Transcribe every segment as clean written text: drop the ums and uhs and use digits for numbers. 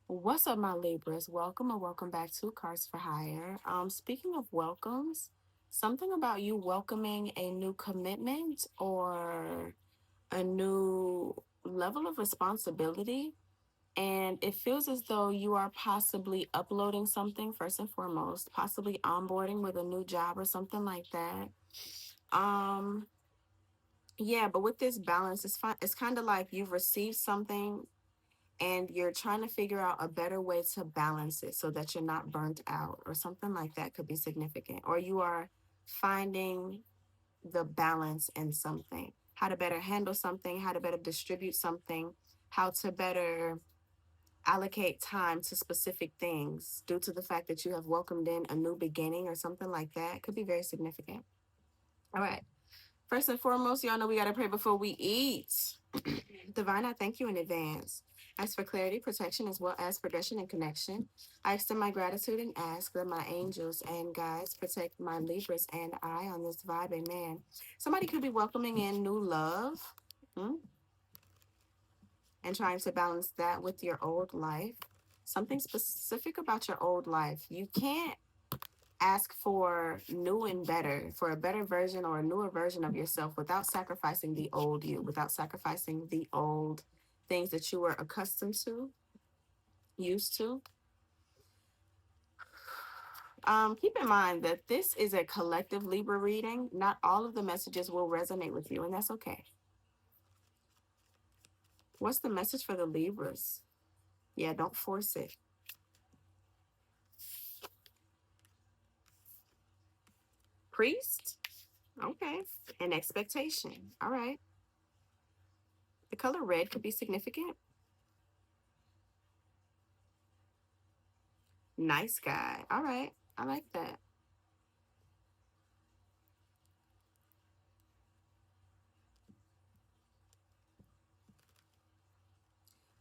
What's up, my Libras? Welcome or welcome back to Cards for Hire. Speaking of welcomes, something about you welcoming a new commitment or a new level of responsibility. And it feels as though you are possibly uploading something first and foremost, possibly onboarding with a new job or something like that. Um, yeah, but with this balance, it's fine. It's kind of like you've received something and you're trying to figure out a better way to balance it so that you're not burnt out or something like that could be significant. Or you are finding the balance in something, how to better handle something, how to better distribute something, how to better allocate time to specific things due to the fact that you have welcomed in a new beginning or something like that could be very significant. All right. First and foremost, y'all know we got to pray before we eat. Divine, I thank you in advance. Ask for clarity, protection, as well as progression and connection. I extend my gratitude and ask that my angels and guides protect my Libras and I on this vibe. Amen. Somebody could be welcoming in new love, hmm, and trying to balance that with your old life. Something specific about your old life. You can't ask for new and better, for a better version or a newer version of yourself without sacrificing the old you, without sacrificing the old things that you were accustomed to, used to. Keep in mind that this is a collective Libra reading. Not all of the messages will resonate with you, and that's okay. What's the message for the Libras? Yeah, don't force it. Priest? Okay. And expectation. All right. The color red could be significant. Nice guy. All right. I like that.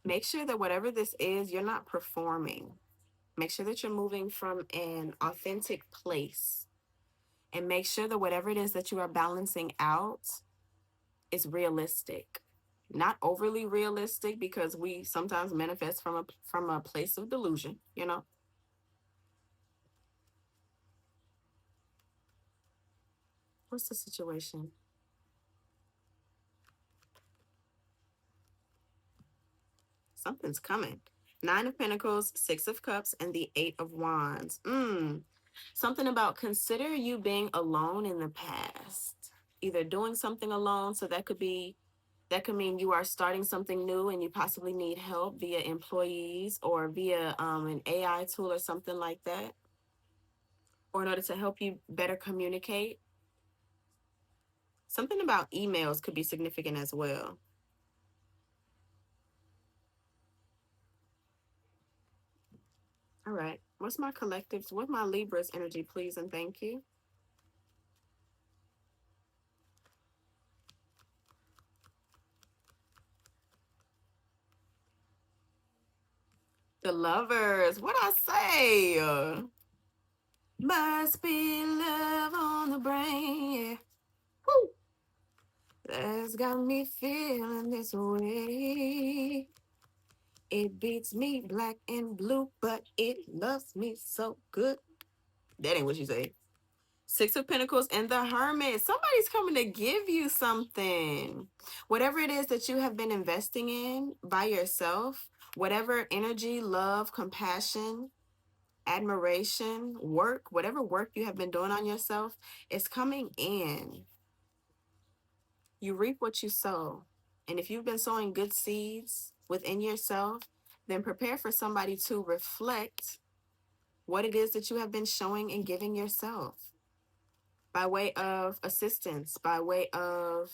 Make sure that whatever this is, you're not performing. Make sure that you're moving from an authentic place. And make sure that whatever it is that you are balancing out is realistic. Not overly realistic because we sometimes manifest from a place of delusion, you know? What's the situation? Something's coming. Nine of Pentacles, Six of Cups, and the Eight of Wands. Something about consider you being alone in the past. Either doing something alone, so that could mean you are starting something new and you possibly need help via employees or via an AI tool or something like that, or in order to help you better communicate. Something about emails could be significant as well. All right. What's my collectives? What my Libra's energy, please and thank you? The lovers. What I say? Must be love on the brain. Yeah. Woo. That's got me feeling this way. It beats me black and blue, but it loves me so good. That ain't what you say. Six of Pentacles and the Hermit. Somebody's coming to give you something. Whatever it is that you have been investing in by yourself, whatever energy, love, compassion, admiration, work, whatever work you have been doing on yourself is coming in. You reap what you sow. And if you've been sowing good seeds within yourself, then prepare for somebody to reflect what it is that you have been showing and giving yourself by way of assistance, by way of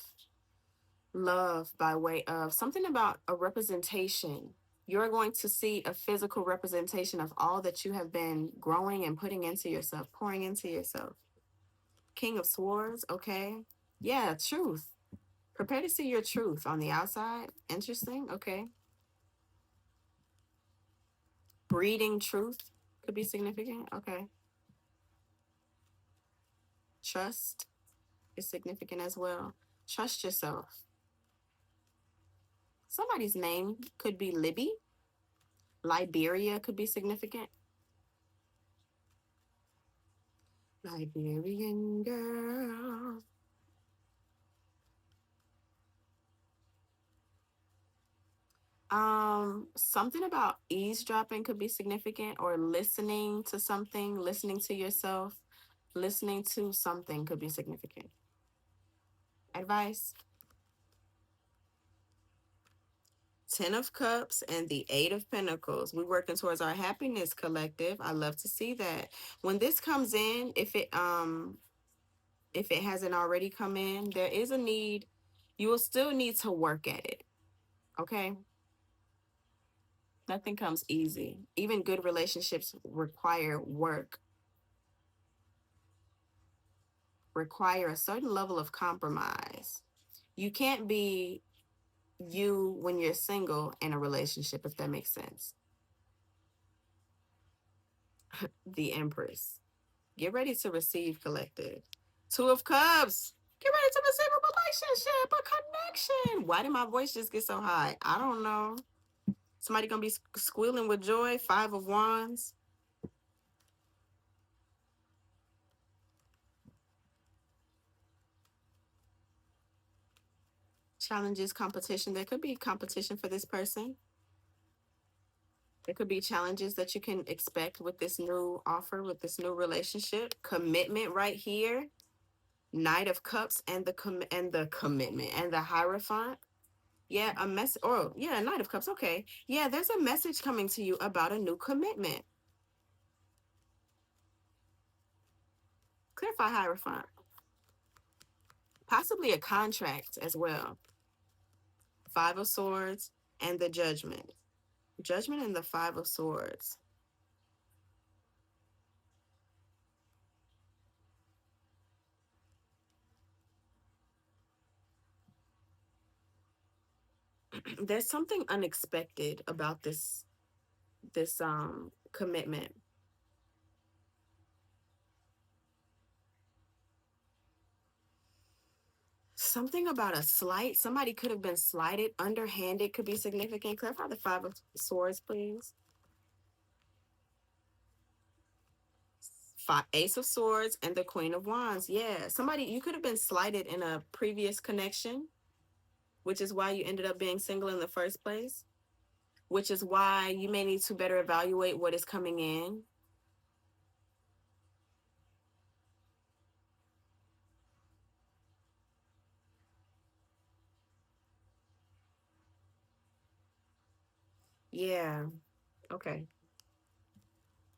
love, by way of something about a representation. You're going to see a physical representation of all that you have been growing and putting into yourself, pouring into yourself. King of Swords, okay. Yeah, truth. Prepare to see your truth on the outside. Interesting, okay. Breeding truth could be significant, okay. Trust is significant as well. Trust yourself. Somebody's name could be Libby. Liberia could be significant. Liberian girl. Something about eavesdropping could be significant, or listening to something, listening to yourself, listening to something could be significant. Advice. Ten of Cups and the Eight of Pentacles. We're working towards our happiness collective. I love to see that. When this comes in, if it hasn't already come in, there is a need. You will still need to work at it. Okay? Nothing comes easy. Even good relationships require work, require a certain level of compromise. You can't be you when you're single in a relationship, if that makes sense. The Empress. Get ready to receive, collective. Two of Cups. Get ready to receive a relationship, a connection. Why did my voice just get so high? I don't know. Somebody gonna be squealing with joy. Five of Wands. Challenges, competition. There could be competition for this person. There could be challenges that you can expect with this new offer, with this new relationship. Commitment right here. Knight of Cups and the commitment and the Hierophant. Yeah, a mess. Oh, yeah, Knight of Cups. Okay. Yeah, there's a message coming to you about a new commitment. Clarify Hierophant. Possibly a contract as well. Five of Swords and the Judgment. Judgment and the Five of Swords. There's something unexpected about this commitment. Something about a slight. Somebody could have been slighted, underhanded could be significant. Clarify the Five of Swords, please. Ace of Swords and the Queen of Wands. Yeah, somebody, you could have been slighted in a previous connection, which is why you ended up being single in the first place, which is why you may need to better evaluate what is coming in. Yeah, okay.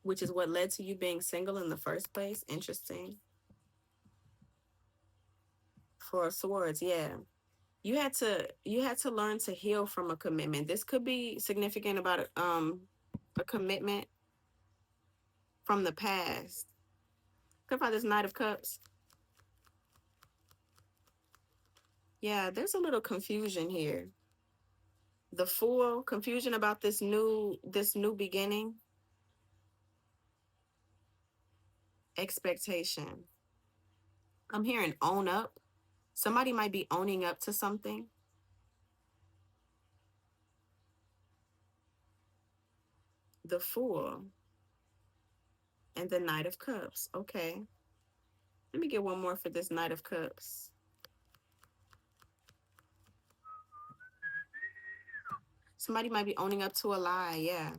Which is what led to you being single in the first place. Interesting. For Swords, yeah. You had to learn to heal from a commitment. This could be significant about a commitment from the past. Could find this Knight of Cups. Yeah, there's a little confusion here. The Fool, confusion about this new beginning. Expectation. I'm hearing own up. Somebody might be owning up to something. The Fool and the Knight of Cups. Okay. Let me get one more for this Knight of Cups. Somebody might be owning up to a lie. Yeah.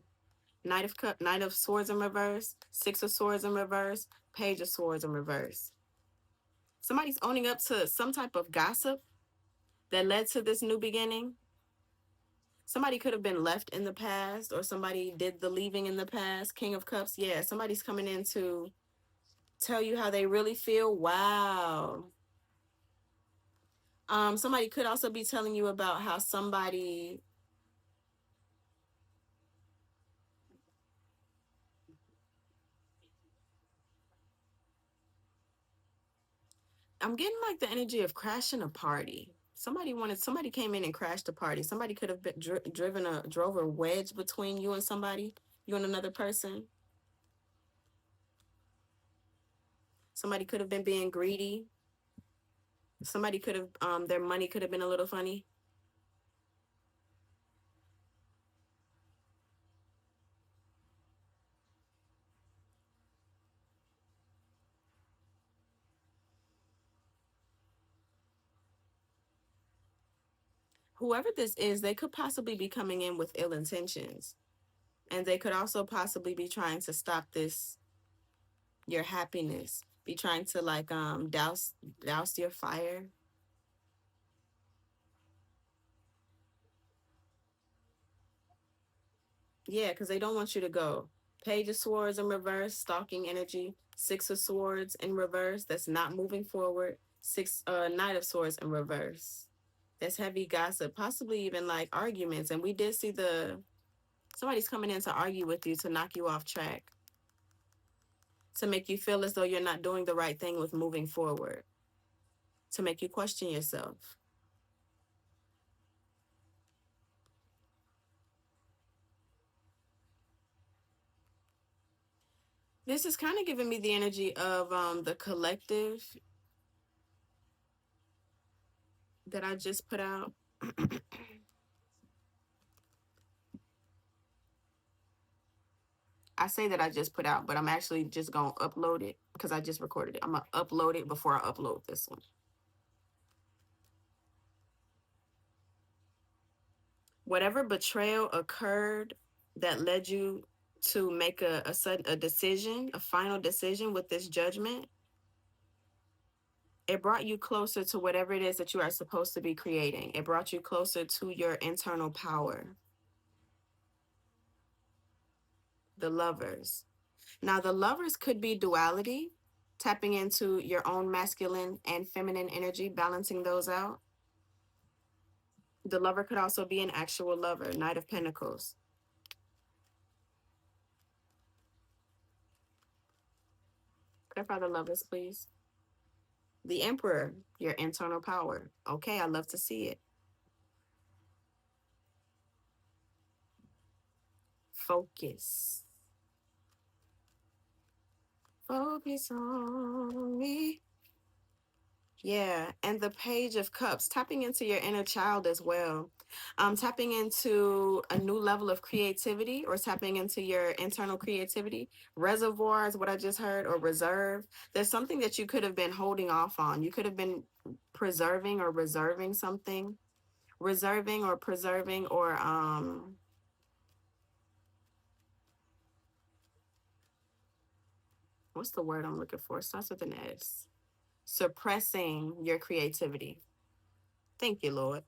Knight of Swords in reverse, Six of Swords in reverse, Page of Swords in reverse. Somebody's owning up to some type of gossip that led to this new beginning. Somebody could have been left in the past, or somebody did the leaving in the past. King of Cups. Yeah, somebody's coming in to tell you how they really feel. Wow. Somebody could also be telling you about how somebody. I'm getting like the energy of crashing a party. Somebody came in and crashed a party. Somebody could have been drove a wedge between you and somebody, you and another person. Somebody could have been being greedy. Somebody could have their money could have been a little funny. whoever this is, they could possibly be coming in with ill intentions. And they could also possibly be trying to stop this, your happiness, be trying to like douse your fire. Yeah, because they don't want you to go. Page of Swords in reverse, stalking energy. Six of Swords in reverse, that's not moving forward. Knight of Swords in reverse. That's heavy gossip, possibly even like arguments. And we did see somebody's coming in to argue with you to knock you off track, to make you feel as though you're not doing the right thing with moving forward, to make you question yourself. This is kind of giving me the energy of the collective that I just put out. I say that I just put out, but I'm actually just gonna upload it because I just recorded it. I'm gonna upload it before I upload this one. Whatever betrayal occurred that led you to make a sudden a decision, a final decision with this judgment, it brought you closer to whatever it is that you are supposed to be creating. It brought you closer to your internal power. The Lovers. Now, the Lovers could be duality, tapping into your own masculine and feminine energy, balancing those out. The Lover could also be an actual lover, Knight of Pentacles. Clarify the Lovers, please. The Emperor, your internal power. Okay, I love to see it. Focus. Focus on me. Yeah, and the Page of Cups, tapping into your inner child as well. Tapping into a new level of creativity or tapping into your internal creativity. Reservoir is what I just heard, or reserve. There's something that you could have been holding off on. You could have been preserving or reserving something. Reserving or preserving or what's the word I'm looking for? It starts with an S. Suppressing your creativity. Thank you, Lord.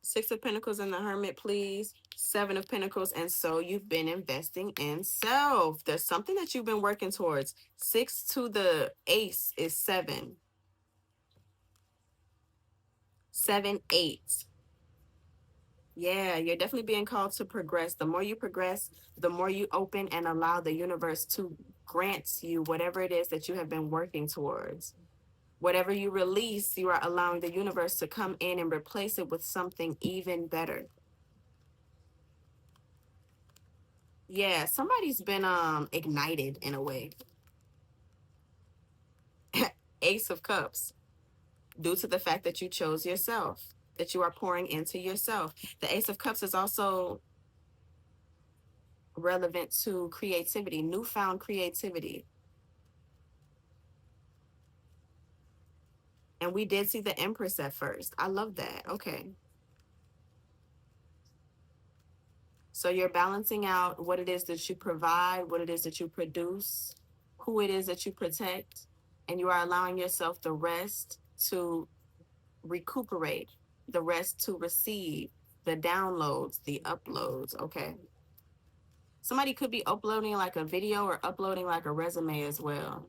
Six of Pentacles and the Hermit, please. Seven of Pentacles. And so you've been investing in self. There's something that you've been working towards. Six to the ace is seven. Seven, eight. Yeah, you're definitely being called to progress. The more you progress, the more you open and allow the universe to grant you whatever it is that you have been working towards. Whatever you release, you are allowing the universe to come in and replace it with something even better. Yeah, somebody's been ignited in a way. Ace of Cups, due to the fact that you chose yourself, that you are pouring into yourself. The Ace of Cups is also relevant to creativity, newfound creativity. And we did see the Empress at first. I love that. Okay. So you're balancing out what it is that you provide, what it is that you produce, who it is that you protect, and you are allowing yourself the rest to recuperate, the rest to receive, the downloads, the uploads. Okay. Somebody could be uploading like a video or uploading like a resume as well.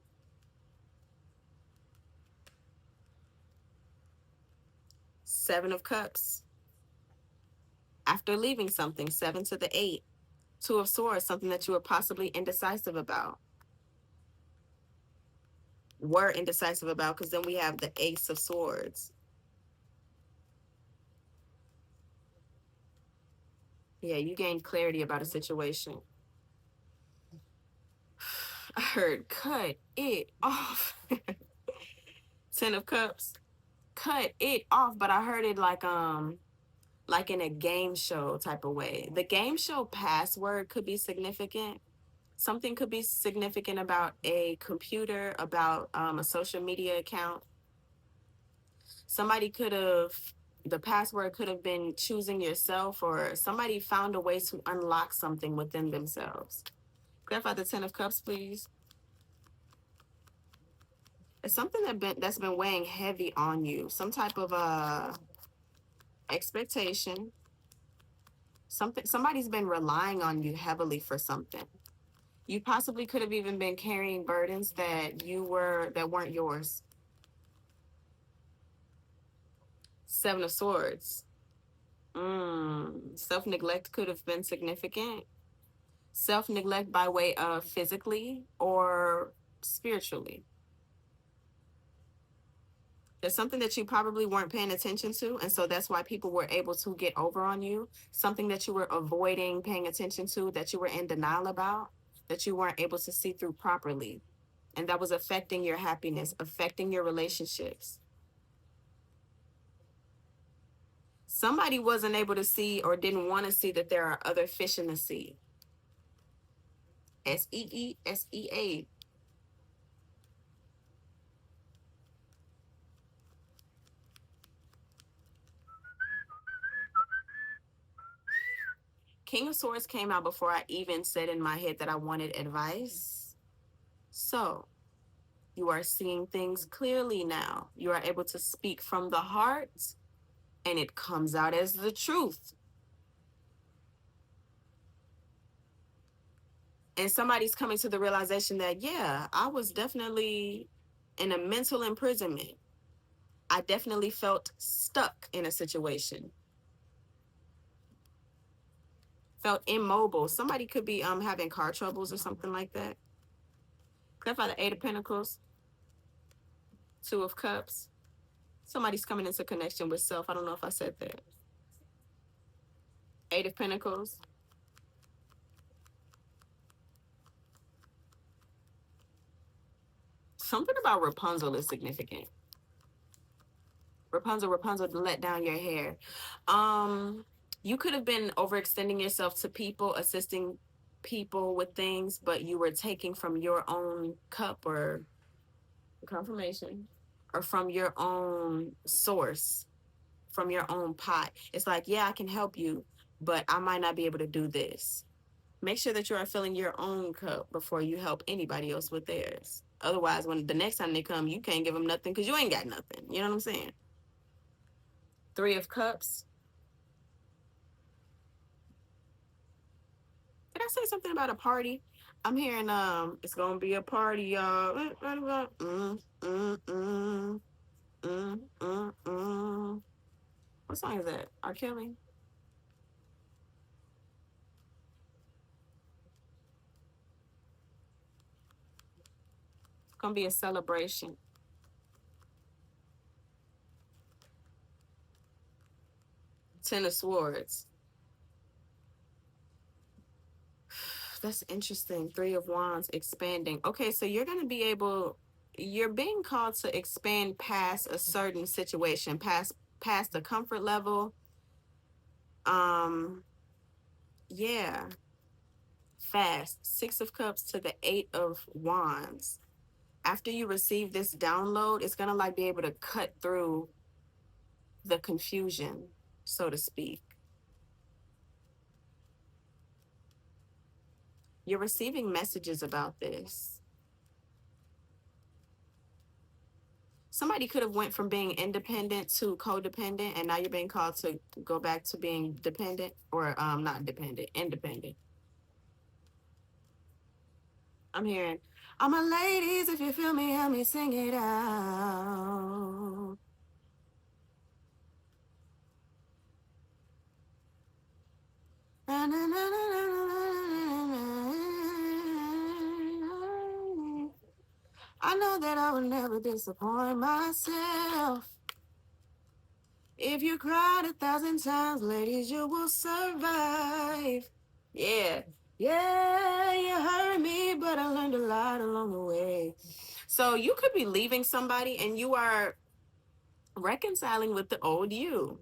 Seven of Cups. After leaving something, seven to the eight. Two of Swords, something that you were possibly indecisive about. Were indecisive about, because then we have the Ace of Swords. Yeah, you gained clarity about a situation. I heard cut it off. Ten of Cups. Cut it off, but I heard it like in a game show type of way. The game show password could be significant. Something could be significant about a computer, about a social media account. Somebody could have The password could have been choosing yourself, or somebody found a way to unlock something within themselves. Clarify the Ten of Cups, please. It's something that's been weighing heavy on you. Some type of expectation. Somebody's been relying on you heavily for something. You possibly could have even been carrying burdens that weren't yours. Seven of Swords. Self neglect could have been significant. Self neglect by way of physically or spiritually. There's something that you probably weren't paying attention to, and so that's why people were able to get over on you. Something that you were avoiding paying attention to, that you were in denial about, that you weren't able to see through properly. And that was affecting your happiness, affecting your relationships. Somebody wasn't able to see or didn't want to see that there are other fish in the sea. SEESEA. King of Swords came out before I even said in my head that I wanted advice. So you are seeing things clearly now. You are able to speak from the heart, and it comes out as the truth. And somebody's coming to the realization that, yeah, I was definitely in a mental imprisonment. I definitely felt stuck in a situation, felt immobile. Somebody could be having car troubles or something like that. Clarify the Eight of Pentacles, Two of Cups. Somebody's coming into connection with self. I don't know if I said that. Eight of Pentacles. Something about Rapunzel is significant. Rapunzel, to let down your hair. You could have been overextending yourself to people, assisting people with things, but you were taking from your own cup or confirmation, or from your own source, from your own pot. It's like, yeah, I can help you, but I might not be able to do this. Make sure that you are filling your own cup before you help anybody else with theirs. Otherwise, when the next time they come, you can't give them nothing because you ain't got nothing. You know what I'm saying? Three of Cups. Did I say something about a party? I'm hearing it's gonna be a party, y'all. What song is that? R. Kelly. It's gonna be a celebration. Ten of Swords. That's interesting. Three of Wands, expanding. Okay, so you're being called to expand past a certain situation, past the comfort level. Um, yeah, fast. Six of Cups to the Eight of Wands. After you receive this download, it's gonna like be able to cut through the confusion, so to speak. You're receiving messages about this. Somebody could have went from being independent to codependent, and now you're being called to go back to being dependent, or not dependent, independent. I'm hearing, all my ladies, if you feel me, help me sing it out. I know that I will never disappoint myself. If you cried 1,000 times, ladies, you will survive. Yeah. Yeah, you hurt me, but I learned a lot along the way. So you could be leaving somebody and you are reconciling with the old you.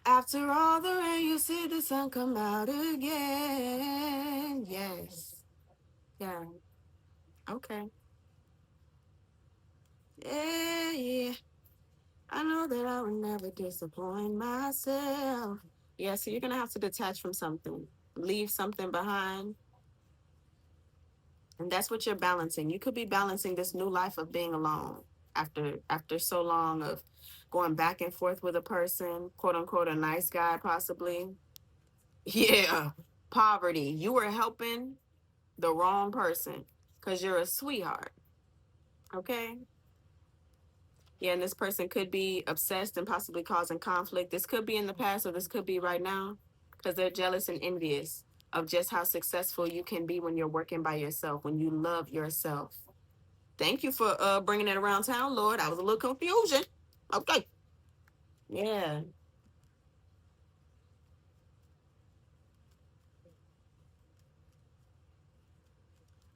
After all the rain, you see the sun come out again. Yes. Yeah. Okay. Yeah, yeah. I know that I would never disappoint myself. Yeah, so you're gonna have to detach from something, leave something behind, and that's what you're balancing. You could be balancing this new life of being alone after so long of going back and forth with a person, quote unquote, a nice guy, possibly. Yeah, poverty. You were helping the wrong person because you're a sweetheart. Okay. Yeah, and this person could be obsessed and possibly causing conflict. This could be in the past or this could be right now because they're jealous and envious of just how successful you can be when you're working by yourself, when you love yourself. Thank you for bringing it around town, Lord. I was a little confusion. Okay. Yeah.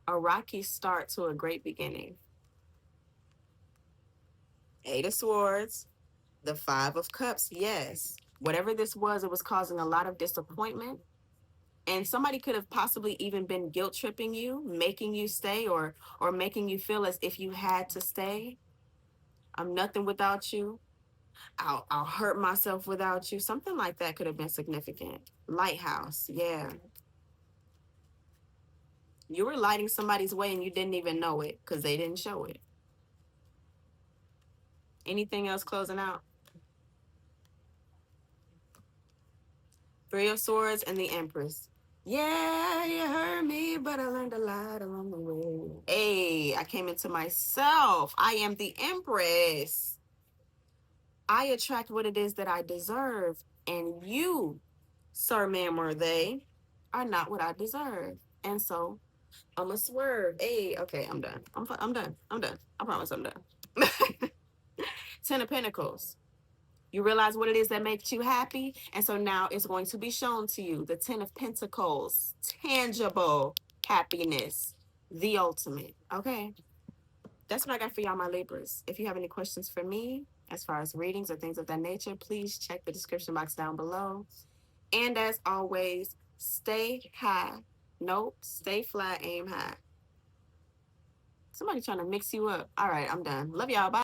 A rocky start to a great beginning. Eight of Swords, the Five of Cups. Yes. Whatever this was, it was causing a lot of disappointment. And somebody could have possibly even been guilt tripping you, making you stay, or making you feel as if you had to stay. I'm nothing without you. I'll hurt myself without you. Something like that could have been significant. Lighthouse. Yeah. You were lighting somebody's way and you didn't even know it because they didn't show it. Anything else closing out? Three of Swords and the Empress. Yeah, you heard me, but I learned a lot along the way. Hey, I came into myself. I am the Empress. I attract what it is that I deserve. And you, sir, ma'am, or they, are not what I deserve. And so I'm a swerve. Hey, okay, I'm done. I'm done. I'm done. I promise I'm done. Ten of Pentacles. You realize what it is that makes you happy. And so now it's going to be shown to you. The Ten of Pentacles. Tangible happiness. The ultimate. Okay. That's what I got for y'all, my Libras. If you have any questions for me, as far as readings or things of that nature, please check the description box down below. And as always, stay high. Nope, stay fly, aim high. Somebody trying to mix you up. All right, I'm done. Love y'all. Bye.